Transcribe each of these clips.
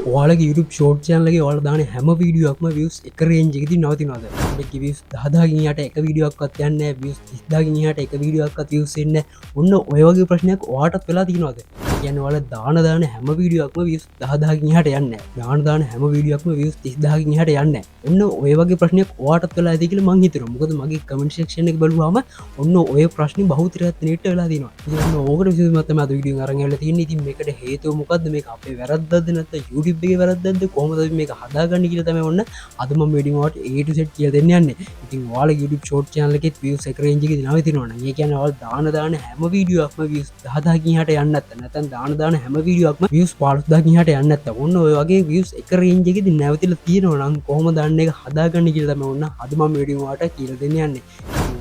ඔයාලගේ YouTube short channel එකේ ඔයාලා දාන හැම වීඩියෝවක්ම views එක range එකකින් නවතිනවද? මේක views 10000කින් යට එක වීඩියෝවක්වත් යන්නේ නැහැ. views 30000කින් යට එක වීඩියෝවක්වත් views එන්නේ නැහැ. ඔන්න ඔය වගේ ප්‍රශ්නයක් ඔයාටත් වෙලා තියෙනවද? කියන්නේ ඔයාලා දාන හැම වීඩියෝවක්ම views 10000කින් යට යන්නේ නැහැ. දාන හැම වීඩියෝවක්ම views 30000කින් යට යන්නේ නැහැ. ඔන්න ඔය වගේ ප්‍රශ්නයක් ඔයාටත් වෙලා ඇති කියලා මං හිතනවා. මොකද මගේ comment section එක බලුවාම ඔන්න ඔය ප්‍රශ්නේ බහුතරයක් දෙනෙක්ට වෙලා තියෙනවා. ඉතින් ඔන්න ඕකට විසඳුමක් තමයි අද වීඩියෝ එක අරන් ඇවිල්ලා තියෙන්නේ. ඉතින් මේකට හේතුව මොකද්ද? මේක අපේ වැරද්දක්ද නැත්නම් YouTube එකේ වැරද්දක්ද? කොහොමද අපි මේක හදාගන්නේ කියලා තමයි ඔන්න අද මම වීඩියෝ එකට A to Z කියලා දෙන්න යන්නේ. ඉතින් ඔයාලගේ YouTube short channel එකේ views එක range එකේ නවතිනවා නම් ඒ කියන්නේ ඔයාලා දාන හැම වීඩියෝවක්ම views 10000කින් යට යන්නේ නැත්නම් දාන හැම වීඩියෝවක්ම views 15000කින් යට යන්නේ නැත්නම් ඔන්න ඔය වගේ views එක range එකේදී නැවතිලා තියෙනවා නම් කොහොමද අන්න ඒක හදාගන්නේ කියලා තමයි ඔන්න අද මම වීඩියෝ එකට කියලා දෙන්න යන්නේ.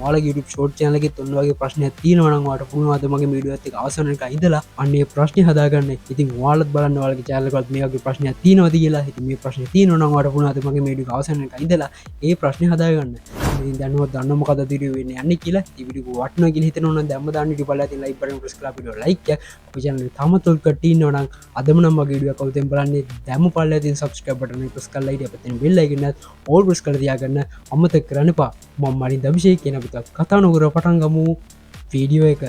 ඔයාලගේ YouTube short channel එකෙත් ඔන්න වගේ ප්‍රශ්නයක් තියෙනවා නම් ඔයාලට පුළුවන් අද මගේ වීඩියෝ එකත් එක්ක අවසන් වෙනකන් ඉඳලා අන්න ඒ ප්‍රශ්නේ හදාගන්න. ඉතින් ඔයාලත් බලන්න ඔයාලගේ channel එකවත් මේ වගේ ප්‍රශ්නයක් තියෙනවද කියලා. ඉතින් මේ ප්‍රශ්නේ තියෙනවා නම් ඔයාලට පුළුවන් අද මගේ වීඩියෝ එක අවසන් වෙනකන් ඉඳලා ඒ ප්‍රශ්නේ හදාගන්න. ඉතින් දැනුවත් දන්න මොකද වීඩියෝ වෙන්නේ යන්නේ කියලා. මේ වීඩියෝ වටනවා කියලා හිතනවා නම් දැම්ම දාන්න ඉතින් බලලා තියෙන like button press කරලා වීඩියෝ like එක. ඔය channel එක තාමත් ඔල් කට්ටි ඉන්නවා නම් අදම නම් මගේ වීඩියෝ එක කවුදෙන් බලන්නේ දැම්ම පල්ලෙය තියෙන subscribe button එක press කරලා ඊට පස්සේ bell icon එකත් all press කරලා තියාගන්න අමතක කරන්න එපා. මම මරින්ද අභිෂේක් කියන අපිට කතා නොකර පටන් ගමු වීඩියෝ එක.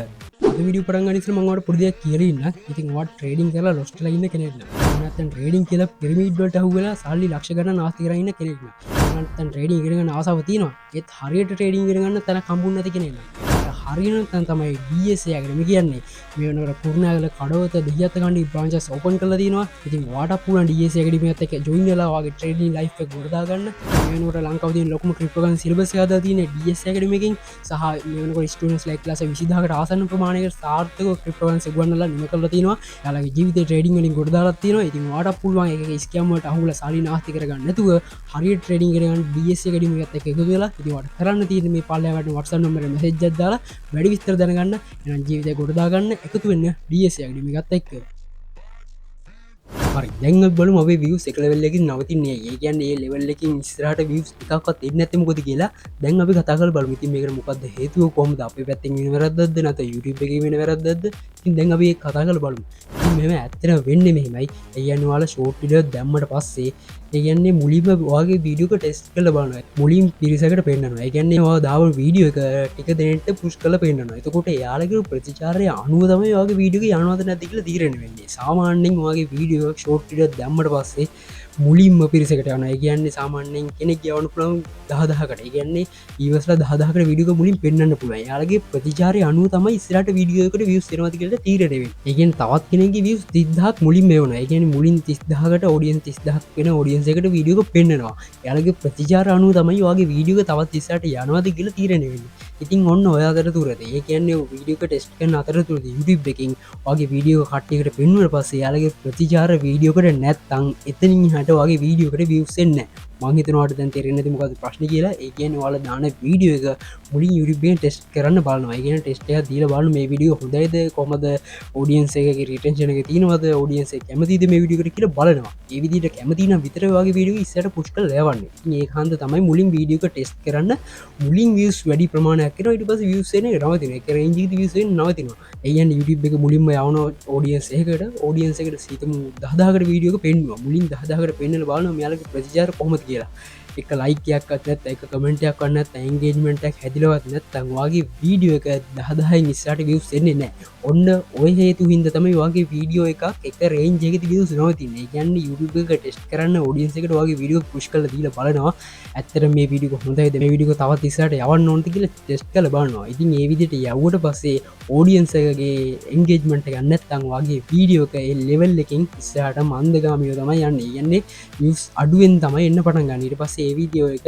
අද වීඩියෝ පටන් ගන්න ඉස්සෙල්ලා මම ඔයාලට පොඩි දෙයක් කියලා ඉන්න. ඉතින් ඔයාලා ට්‍රේඩින් කරලා ලොස් වෙලා ඉන්න කෙනෙක් නෑ. නැත්නම් ට්‍රේඩින් කියලා පිරමීඩ් වලට අහුවෙලා සල්ලි ලක්ෂ ගණන් ආස්ති කරගෙන ඉන්න කෙනෙක් නෑ. නැත්නම් ට්‍රේඩින් ඉගෙන ගන්න ආසාව තියෙනවා. ඒත් හරියට ට්‍රේඩින් ඉගෙන ගන්න තැනක් හම්බුන්නේ නැති කෙනෙක් නෑ. හරියන තැන තමයි DSA අගරම කියන්නේ. මේ වෙනකොට කුරුණෑගල කඩවත දෙහියත් ගානේ බ්‍රාන්චස් ඕපන් කරලා තියෙනවා. ඉතින් ඔයාට පුළුවන් DSA අකැඩමියත් එක්ක ජොයින් වෙලා ඔයාගේ ට්‍රේඩින් ලයිෆ් එක ගොඩ දාගන්න. මේ වෙනකොට ලංකාවේ තියෙන ලොකුම ක්‍රිප්ටෝ කරන්සි සිලබස් එක හදලා තියෙන්නේ DSA අකැඩමි එකෙන් සහ මේ වෙනකොට ස්ටුඩන්ට්ස් ලයික් ක්ලාස් 20000කට ආසන්න ප්‍රමාණයකට සාර්ථකව ක්‍රිප්ටෝ කරන්සි උගන්වලා නිම කරලා තියෙනවා. එයාලගේ ජීවිතේ ට්‍රේඩින් වලින් ගොඩ දාලා තියෙනවා. ඉතින් ඔයාට පුළුවන් ඒක ස්කෑම් වලට අහුවලා සල්ලි නාස්ති කරගන්න නැතුව හරියට ට්‍රේඩින් ඉගෙන ගන්න DSA අකැඩමි එකත් එක්ක එකතු වෙලා ඉතින් ඔයාට කරන්න තියෙන්නේ මේ පල්ලෙහාට WhatsApp නම්බරේ මැසේජ් එකක් දාලා වැඩි විස්තර දැනගන්න එනම් ජීවිතය ගොඩ දාගන්න එකතු වෙන්න DSA අකැඩමි එකත් එක්ක. හරි දැන් අපි බලමු අපේ views එක level එකකින් නවතින්නේ. ඒ කියන්නේ මේ level එකකින් ඉස්සරහට views එකක්වත් එන්නේ නැත්තේ මොකද කියලා දැන් අපි කතා කරලා බලමු. ඉතින් මේකට මොකද්ද හේතුව? කොහොමද අපේ පැත්තෙන් වෙන වැරද්දක්ද නැත්නම් YouTube එකේ වෙන වැරද්දක්ද? ඉතින් දැන් අපි ඒක කතා කරලා බලමු. ඉතින් මෙහෙම ඇත්තටම වෙන්නේ මෙහෙමයි. ඒ කියන්නේ ඔයාලා short video දැම්මට පස්සේ ඒ කියන්නේ මුලින්ම ඔයාගේ වීඩියෝ එක ටෙස්ට් කරලා බලනවා. මුලින් පිරිසකට පෙන්නනවා. ඒ කියන්නේ ඔයා දාපු වීඩියෝ එක ටික දෙනෙක්ට පුෂ් කරලා පෙන්නනවා. එතකොට එයාලගේ ප්‍රතිචාරය අනුව තමයි ඔයාගේ වීඩියෝ එක යනවද නැද්ද කියලා තීරණය වෙන්නේ. සාමාන්‍යයෙන් ඔයාගේ වීඩියෝ එක ෂෝට් වීඩියෝ දැම්මට පස්සේ මුලින්ම පිරිසකට යනවා. ඒ කියන්නේ සාමාන්‍යයෙන් කෙනෙක් යවන්න පුළුවන් 10000කට. ඒ කියන්නේ ඊවස්ලා 10000කට වීඩියෝ එක මුලින් පෙන්වන්න පුළුවන්. එයාලගේ ප්‍රතිචාරය අනුව තමයි ඉස්සරහට වීඩියෝ එකට views එනවද කියලා තීරණය වෙන්නේ. ඒ කියන්නේ තවත් කෙනෙක්ගේ views 30000ක් මුලින් එවනවා. ඒ කියන්නේ මුලින් 30000කට audience 30000ක් වෙන audience එකට වීඩියෝ එක පෙන්වනවා. එයාලගේ ප්‍රතිචාර අනුව තමයි ඔයාගේ වීඩියෝ එක තවත් ඉස්සරහට යනවද කියලා තීරණය වෙන්නේ. ඉතින් ඔන්න ඔය අතරතුරදී ඒ කියන්නේ වීඩියෝ එක ටෙස්ට් කරන අතරතුරදී YouTube එකකින් ඔයාගේ වීඩියෝ එක කට්ටියකට පෙන්වුවට පස්සේ එයාලගේ ප්‍රතිචාර වීඩියෝ එකට නැත්තම් එතනින් එහාට ඔයාගේ වීඩියෝ එකට views එන්නේ නැහැ. මං හිතනවාට දැන් තේරෙන්නේ නැති මොකද්ද ප්‍රශ්නේ කියලා. ඒ කියන්නේ ඔයාලා දාන වීඩියෝ එක මුලින් YouTube එකෙන් ටෙස්ට් කරන්න බලනවා. ඒ කියන්නේ ටෙස්ට් එකක් දීලා බලන්න මේ වීඩියෝ හොඳයිද කොහමද audience එකගේ retention එක තියෙනවද audience එක කැමතිද මේ වීඩියෝ එකට කියලා බලනවා. ඒ විදිහට කැමති නම් විතරයි ඔයාගේ වීඩියෝ එක ඉස්සරහට පුෂ් කරලා යවන්නේ. ඉතින් ඒක හන්ද තමයි මුලින් වීඩියෝ එක ටෙස්ට් කරන්න මුලින් views වැඩි ප්‍රමාණයක් එනවා. ඊට පස්සේ views එන්නේ නවතිනවා. ඒක range එකේ views එන්නේ නවතිනවා. ඒ කියන්නේ YouTube එක මුලින්ම යවන audience එකට සීතමු 10000කට වීඩියෝ එක පෙන්වනවා. මුලින් 10000කට පෙන්වලා බලනවා මෙයාලගේ ප්‍රතිචාර කොහොමද කියලා. එක ලයිකයක්වත් නැත්නම් එක කමෙන්ට් එකක් වත් නැත්නම් එන්ගේජ්මන්ට් එකක් හැදිලවත් නැත්නම් ඔයාගේ වීඩියෝ එක 10000න් ඉස්සරහට views එන්නේ නැහැ. ඔන්න ඔය හේතු හින්දා තමයි ඔයාගේ වීඩියෝ එකක් එක රේන්ජ් එකකදී views නවතින්නේ. ඒ කියන්නේ YouTube එක ටෙස්ට් කරන්න audience එකට ඔයාගේ වීඩියෝ පුෂ් කරලා දීලා බලනවා. ඇත්තට මේ වීඩියෝ එක හොඳයිද මේ වීඩියෝ එක තවත් ඉස්සරහට යවන්න ඕනද කියලා ටෙස්ට් කරලා බලනවා. ඉතින් මේ විදිහට යවුවට පස්සේ audience එකගේ engagement එක නැත්නම් ඔයාගේ වීඩියෝ එක ඒ level එකකින් ඉස්සරහට මන්දගාමීව තමයි යන්නේ. කියන්නේ views අඩුවෙන් තමයි එන්න පටන් ගන්න. ඊට පස්සේ ඒ වීඩියෝ එක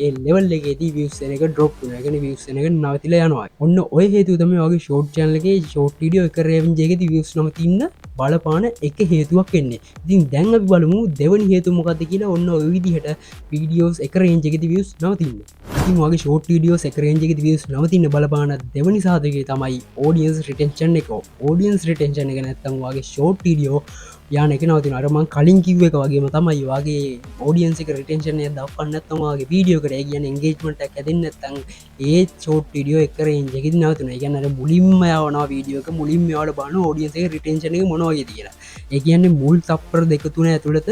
ඒ level එකේදී views එන එක drop වෙනවා. ඒ කියන්නේ views එන එක නවතිලා යනවා. ඔන්න ඔය හේතුව තමයි ඔයාගේ short channel එකේ short video එක range එකේදී views නවතින්න බලපාන එක හේතුවක් වෙන්නේ. ඉතින් දැන් අපි බලමු දෙවෙනි හේතුව මොකක්ද කියලා. ඔන්න ඔය විදිහට videos එක range එකේදී views නවතින්නේ. ඉතින් ඔයාගේ short videos එක range එකේදී views නවතින්න බලපාන දෙවෙනි සාධකය තමයි audience retention එක. audience retention එක නැත්තම් ඔයාගේ short video යාන එක නවතින අරමන් කලින් කිව්ව එක වගේම තමයි වගේ ෝඩියන්සික රිටේෂනය දක්වන්නත්තමගේ වීඩියෝකට කියන එන්ගේජ්මට ඇතින්නත්තන් ඒ චෝට් ඩියෝ එකර ඉජෙකි නවතුන ගැනර මුලින්ම යවන වීඩියෝක මුලින් යාට බාන ෝඩියන්සේ රිටේෂනය මොනවගේ කියලා ඒ කියන්නේ මුල් තප්පර දෙක තුන ඇතුළත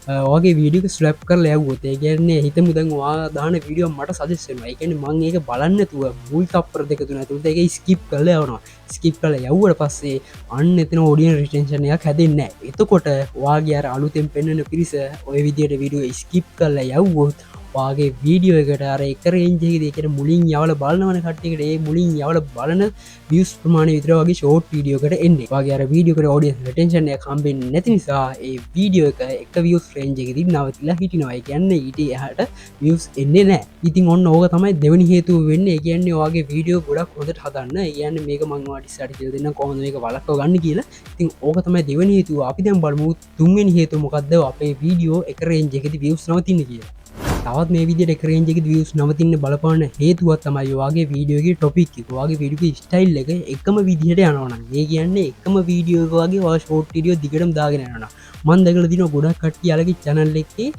වගේ වීඩියක ස්ලප් කර ලැව්ගොත ඒගන්නේ හිත මුදන්වා දාන වීඩියෝ මට සදස්සෙනවා එකන මං ඒක බලන්නතුව මුල් තප්පර දෙක තුන ඇතුළත එක ස්කිප් කල යවනවා ස්කිප් කල යව්වට පස්සේ අන්න එතන ෝඩියන් රිටේෂනයක් හැදෙන්න එතකොට වාගේ අර අලුතෙන් පෙන්න්නන පිරිස ඔය විදියට වීඩියෝ ස්කිප් කල්ල යව්වොත් වාගේ වීඩියෝ එකට අර එක රේන්ජෙහි දෙකට මුලින් යවල බලනවන කට්ටිකට ඒ මුලින් යවල බලන වියස් ප්‍රමාණ විතර වගේ ෂෝට් වීඩියෝකට එන්නේ වගේ අර වීඩියෝකට ඔඩිය ටෙන්ෂන්ය කම්බෙන් නැති නිසා ඒ වීඩියෝ එක වියස් රේන්ජෙකෙති නවතිලා හිටිනවා කියන්න ඊට එහට වියස් එන්නේ නෑ ඉතින් ඔන්න ඕක තමයි දෙවනි හේතු වෙන්න කියන්නේ වගේ වීඩියෝ ගොඩක් හොඳට හදන්න කියන්න මේක මංවාට සටි දෙන්න කොහොඳ එක වලක්ව ගන්න කියලා ඉතින් ඕක තමයි දෙවනි හේතුව අපි දැම් බලමු තුන්වෙනි හේතු මොකක්ද අපේ වීඩියෝ එක රේන්ජෙකෙති වියස් නවතින්න කියලා තවත් මේ විදිට කරේජෙක වියස් නවතින්න බලපාන හේතුවත් තමයි වගේ වීඩියෝගේ ටොපික් වගේ විඩියෝ ස්ටයිල් එක එකම විදිහට යනවන ඒ කියන්නේ එකම වීඩියෝ වගේ වා ෂෝට් ඩියෝ දිගටම දාගෙන යනවා මන්දකල දින ගොඩක් කට්ටිය අලගේ චැනල් එකේ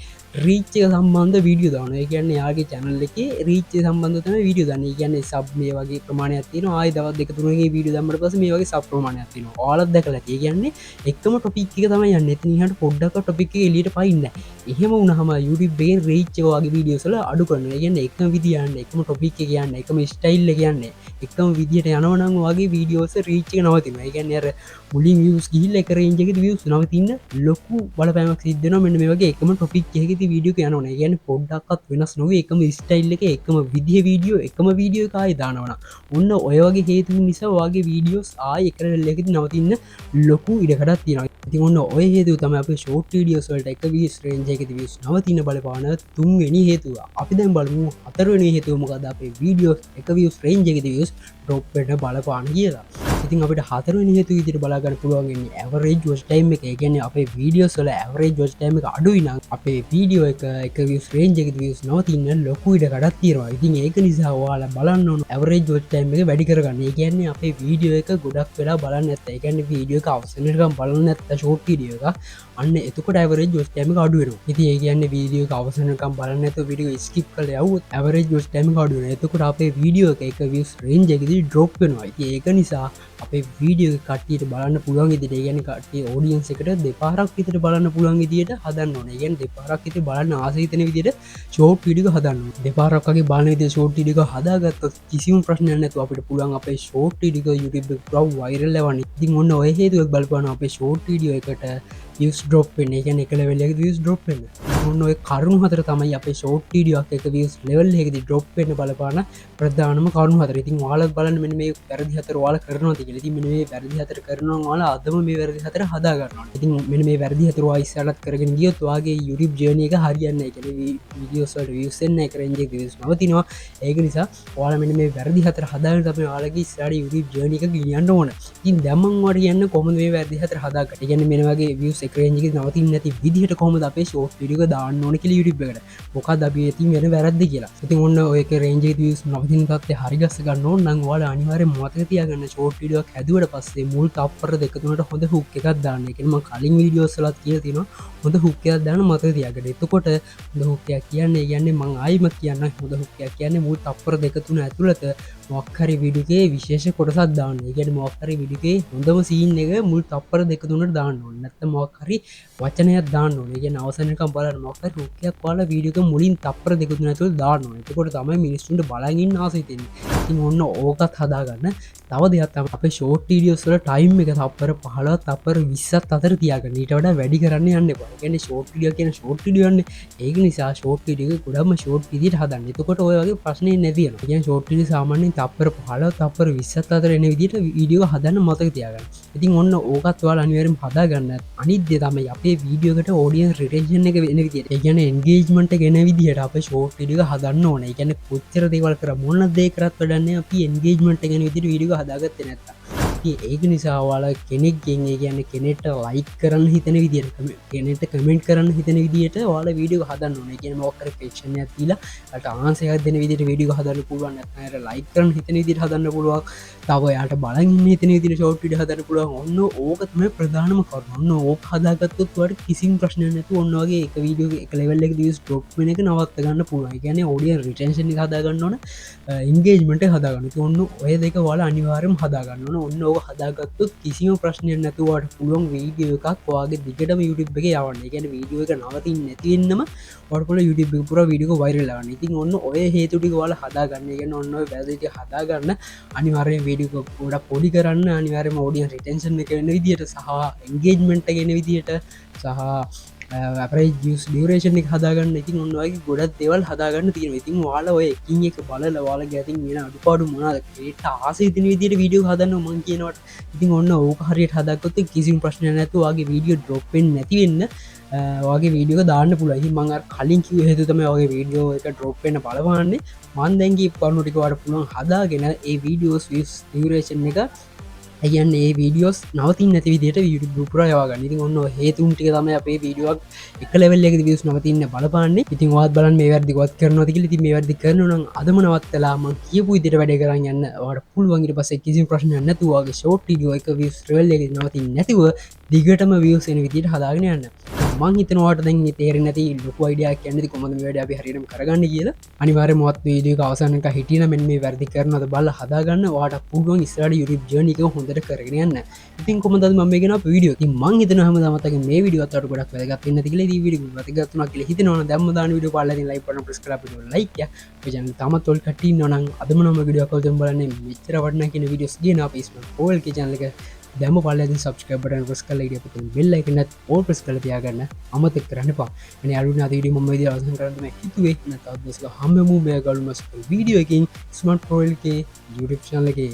රීච්චක සම්බන්ධ වීඩියෝ දාන කියන්න යාගේ චැනල් එක රීච්ච සම්බන්ධතම වීඩියෝ දන්න කියන්න සබ් මේ වගේ ප්‍රමාණයක් තින ආය දවත් දෙක තුරගේ වීඩියෝ දමට පස මේ වගේ සබ් ප්‍රමාණයක් තින ආලත් දැකල කියන්නේ එක්ම ටොපික් එක තමයි යන්න එතිනිහට පොඩ්ඩක් ටොපික් එලියට පයින්න එහෙම උනහම යුටබේ රීච්ච වගේ වීඩියෝසල අඩු කරන කියන්න එකම විදියන්න එකම ටොපික් කියන්න එකම ස්ටයිල්ල කියන්නේ එකම විදිහට යනවනම් වගේ වීඩියෝස රීච්චක නවතින කියන්න අර මුලින් වියස් ගිහිල්ල එක රේන්ජක වියස් නවතින්න ලොකු බලපෑමක් සිද්ධන මෙන්න මේ වගේ එකම ටොපික් එකති වීඩියෝ යනවන ගැන පොඩ්ඩක්ත් වෙනස් නොව එකම ස්ටයිල්ල එක එකම විදිහ වීඩියෝ එකම වීඩියෝ කායි දානවන ඔන්න ඔයවගේ හේතු නිසා වගේ වීඩියෝස් ආය එකරල්ලෙකති නවතින්න ලොකු ඉඩකටත් තියෙන ති ඔන්න ඔය හේතු තම අප ෂෝට් ඩියෝස්වලට එක විස් රේන්ජයකති වියස් නවතින්න බලපාන තුන්වෙනි හේතුව අපි දැන් බලමු අතරවනි හේතුවමකද අපේ වීඩියෝ එක වියස් රේන්ජයකති වියස් ටොප්පට බලපාන කියලා ඉතින් අපට හතරවනි හේතු විදිහට බලාගන්න පුළුවන්න්නේ ඇවරේජ් වොච් ටයිම් එක කියන්නේ අපේ වීඩියෝස් වල ඇවරේජ් වොච් ටයිම් එක අඩුයි නම් අපේ වීඩියෝ එක වියස් රේන්ජ් එකේ වියස් නවතින්න ලොකු ඉඩකඩක් තියෙනවා. ඉතින් ඒක නිසා ඔයාලා බලන්න ඕන ඇවරේජ් වොච් ටයිම් එක වැඩි කරගන්න. ඒ කියන්නේ අපේ වීඩියෝ එක ගොඩක් වෙලා බලන්න නැත්නම් ඒ කියන්නේ වීඩියෝ එක අවසනටම බලන්න නැත්නම් ෂෝට් වීඩියෝ එක අන්න එතකොට ඇවරේජ් වොච් ටයිම් එක අඩු වෙනවා. ඉතින් ඒ කියන්නේ වීඩියෝ එක අවසනටම බලන්න නැතුව වීඩියෝ ස්කිප් කරලා යවුවොත් ඇවරේජ් වොච් ටයිම් එක අඩු වෙනවා. එතකොට අපේ වීඩියෝ එක වියස් රේන්ජ් එකේදී ඩ්‍රොප් වෙනවා. ඉතින් ඒක නිසා අපේ වීඩියෝ කට්ටියට බලන්න පුළුවන් ඉදිට ගැන කටේ ෝඩියන්ස එකට දෙපාරක් විතට බලන්න පුළුවන් විදිට හදන්න ඕන ගැන් දෙපාරක් ඉති බලන්න ආසහිතන විදිට ෂෝට් පිඩික හදන්න දෙපාරක්ගේ බලන විද ෂෝට් ටික හදාගත්ත කිසිම ප්‍රශ්නයනතු අපට පුළුවන් අපේ ෂෝට් ටික YouTube ප්‍රව් වයිරල් ලවන්න ඉතින් ඔන්න ඔය හේතුවක් බලපන අපේ ෂෝට් ඩියෝ එකට වියස් ඩ්‍රොප් වෙන්නේ ගැන එක ලෙවල් එකේ වියස් ඩ්‍රොප් වෙන ඔන්න ඔය කරුණු හතර තමයි අපේ ෂෝට් වීඩියෝ එක වියස් ලෙවල් එකේදී ඩ්‍රොප් වෙන්න බලපාන ප්‍රධානම කරුණු හතර. ඉතින් ඔයාලා බලන්න මෙන්න මේ වැරදි හතර ඔයාලා කරනවා කියලා. ඉතින් මෙන්න මේ වැරදි හතර කරනවා ඔයාලා අදම මේ වැරදි හතර හදා ගන්නවා. ඉතින් මෙන්න මේ වැරදි හතර ඔයා ඉස්සරහට කරගෙන ගියොත් ඔයාගේ YouTube journey එක හරියන්නේ නැහැ. ඒ කියන්නේ වීඩියෝස් වලට views එන්නේ නැහැ කරන්නේ views නවතිනවා. ඒක නිසා ඔයාලා මෙන්න මේ වැරදි හතර හදාගෙන තමයි ඔයාලගේ ඉස්සරහට YouTube journey එක ගෙනියන්න ඕන. ඉතින් දැන් මම ඔයාලට කියන්නේ කොහොමද මේ වැරදි හතර හදාගන්නේ. ඒ කියන්නේ මෙන්න වගේ views එක range එකේ නවතින්නේ නැති විදිහට කොහොමද අපේ short video එක දාන්න ඕන කියලා YouTube එකට. මොකක්ද අපි ඉතින් වෙන වැරද්ද කියලා. ඉතින් ඔන්න ඔය එක range එකේ views නවතින තත්ත්වය හරි ගස්ස ගන්න ඕන නම් ඔයාලා අනිවාර්යෙන් මතක තියාගන්න short video එකක් හැදුවට පස්සේ මුල් තප්පර දෙක තුනට හොඳ hook එකක් දාන්න. ඒ කියන්නේ මම කලින් videos වලත් කියලා තියෙනවා හොඳ hook එකක් දාන්න මතක තියාගන්න. එතකොට හොඳ hook එකක් කියන්නේ මම ආයිම කියන්න හොඳ hook එකක් කියන්නේ මුල් තප්පර දෙක තුන ඇතුළත මොකක් හරි video එකේ විශේෂ කොටසක් දාන්න. ඒ කියන්නේ මොකක් හරි video එකේ හොඳම scene එක මුල් තප්පර දෙක තුනට දාන්න ඕනේ. නැත්නම් මොකක් හරි වචනයක් දාන්න ඕනේ. ඒ කියන්නේ අවසානයකම් බලන්න මොකක් හරි hook එකක් ඔයාලා video එක මුලින් තප්පර දෙක තුන ඇතුළත දාන්න ඕනේ. එතකොට තමයි මිනිස්සුන්ට බලන් ඉන්න ආසයි තියෙන්නේ. ඉතින් ඔන්න ඕකත් හදාගන්න. තව දෙයක් තමයි අපේ short videos වල time එක තප්පර 15 තප්පර 20ත් අතර තියාගන්න. ඊට වඩා වැඩි කරන්න යන්න එපා. ඒ කියන්නේ short video කියන short video යන්නේ. ඒක නිසා short video එක ගොඩක්ම short විදිහට හදන්න. එතකොට ඔය වගේ ප්‍රශ්නේ නැති වෙනවා. ඒ කියන්නේ short video සාමාන්‍යයෙන් තප්පර 15 තප්පර 20ත් අතර එන විදිහට වීඩියෝ හදන්න මතක තියාගන්න. ඉතින් ඔන්න ඕකත් ඔයාලා අනිවාර්යෙන් හදාගන්න. අනිත් දේ තමයි අපේ වීඩියෝ එකට audience retention එක වෙන විදිහට. ඒ කියන්නේ engagement එක එන විදිහට අපේ short video එක හදන්න ඕනේ. ඒ කියන්නේ කොච්චර දේවල් කරා මොන දේ කරත් වැඩන්නේ අපි engagement එක ගැන විදිහට වීඩියෝ හදාගත්තේ නැත්තම්. ඒක නිසා ඔයාලා කෙනෙක්ගෙන් ඒ කියන්නේ කෙනෙක්ට ලයික් කරන්න හිතන විදියට කෙනෙක්ට කමෙන්ට් කරන්න හිතන විදියට ඔයාලා වීඩියෝ හදන්න ඕනේ. කියන්නේ මොකක් කර ක්වෙස්චන් එකක් දීලා අට ආන්සර් එකක් දෙන විදියට වීඩියෝ හදන්න පුළුවන්. නැත්නම් අර ලයික් කරන්න හිතන විදියට හදන්න පුළුවන්. තව එයාට බලන් ඉන්න හිතන විදියට ෂෝට් වීඩියෝ හදන්න පුළුවන්. ඔන්න ඕක තමයි ප්‍රධානම කරුණ. ඔන්න ඕක හදාගත්තොත් ඔයාලට කිසිම ප්‍රශ්නයක් නැතුව ඔන්න වගේ එක වීඩියෝ එක ලෙවල් එකක views drop වෙන එක නවත්ත ගන්න පුළුවන්. ඒ කියන්නේ audience retention එක හදා ගන්න ඕන, engagement එක හදා ගන්න. ඉතින් ඔන්න ඔය දෙක ඔයාලා අනිවාර්යයෙන්ම හදා ගන්න ඕන. ඔන්න ඕක හදාගත්තොත් කිසිම ප්‍රශ්නයක් නැතුව ඔයාලට පුළුවන් වීඩියෝ එකක් ඔයාගේ දිගටම YouTube එකේ යවන්න. ඒ කියන්නේ වීඩියෝ එක නවතින්නේ නැති වෙන්නම ඔයාලට පුළුවන් YouTube එක පුරා වීඩියෝ එක viral යවන්න. ඉතින් ඔන්න ඔය හේතු ටික ඔයාලා හදා ගන්න. ඒ කියන්නේ ඔන්න ඔය වැරදි ටික හදා ගන්න අනිවාර්යයෙන් වීඩියෝ එක ගොඩක් පොඩි කරන්න, අනිවාර්යයෙන්ම audience retention එක වෙන විදියට සහ engagement එක එන විදියට සහ අපරේජ් views duration එක හදාගන්න. ඉතින් ඔන්න ඔයගේ ගොඩක් දේවල් හදාගන්න තියෙනවා. ඉතින් ඔයාලා ඔය එකින් එක බලලා ඔයාලගේ අතින් වෙන අඩුපාඩු මොනවාද ක්‍රියේට් ආසයි තියෙන විදියට වීඩියෝ හදන්න මම කියනවට. ඉතින් ඔන්න ඕක හරියට හදාගත්තොත් කිසිම ප්‍රශ්නයක් නැතුව ඔයාගේ වීඩියෝ drop වෙන්නේ නැති වෙන්න ඔයාගේ වීඩියෝ එක දාන්න පුළුවන්. ඉතින් මම අර කලින් කිව්ව හේතුව තමයි ඔයාගේ වීඩියෝ එක drop වෙන්න බලවන්නේ. මම දැන් කියපු කරුණු ටික ඔයාලට පුළුවන් හදාගෙන ඒ වීඩියෝස් views duration එක ඇයන් ඒ වීඩියෝස් නවතින් නැති විදිට YouTube පුරා යවාගන්න. ඉතින් ඔන්න හේතුන් ටික තමයි අපේ වීඩියෝක් එක ලෙවල් එකේ views නවතින්න බලපාන්නේ. ඉතින් ඔයාත් බලන්න මේ වැරදි කොහොත් කරනවද කියලා. ඉතින් මේ වැරදි කරනවා නම් අදම නවත්තලා මම කියපු විදිහට වැඩ කරන් යන්න ඔයාලට පුළුවන්. ඊට පස්සේ කිසිම ප්‍රශ්නයක් නැතුව ඔයාගේ ෂෝට් වීඩියෝ එක views level එකේ නවතින්නේ නැතිව දිගටම views එන විදිහට හදාගෙන යන්න. මං හිතනවාට දැන් තේරෙන්නේ නැති ලොකු අයිඩියාවක් කියන්නේ කොහොමද මේ වැඩේ අපි හරියටම කරගන්නේ කියලා. අනිවාර්යයෙන්ම ඔයත් වීඩියෝ එක අවසන් එක හිටියනම් මෙන්න මේ වැරදි කරනවද බලලා හදාගන්න. ඔයාට පුළුවන් ඉස්සරහට YouTube journey එක හොඳට කරගෙන යන්න. ඉතින් කොහොමද මම මේ ගෙනාව වීඩියෝ. ඉතින් මං හිතනවා හැමදාම තමයි මේ වීඩියෝ අතට ගොඩක් වැදගත් වෙන්න ඇති කියලා. ඉතින් වීඩියෝ වැදගත් වුණා කියලා හිතනවා නම් දැම්ම දාන වීඩියෝ පාලා ඉතින් ලයික් බටන් ප්‍රෙස් කරලා අපිට ලයික් යා. ඔය channel තාමත් ඔල් කට්ටිය ඉන්නවා නම් අදම නම් වීඩියෝ එකක් අවුදෙන් බලන්නේ මෙච්චර වටිනා කියන වීඩියෝස් ගේන අපි ස්මාර්ට් පෝල් කේ channel එක දැම පල්ලෙන් සබස්ක්‍රයිබ් බටන් ප්‍රෙස් කරලා ඉතින් අපිට බෙල් අයිකන් එකත් ඕල් ප්‍රෙස් කරලා තියාගන්න අමතක කරන්න එපා. අනේ අලුත් නැති වීඩියෝ මම විදිහට අවසන් කරන්න මම හිතුවේ නැත්නම් ඔබස්ලා හැමෝම මේ ගලුමස් වීඩියෝ එකකින් ස්මාර්ට් පෝල් කේ YouTube channel එකේ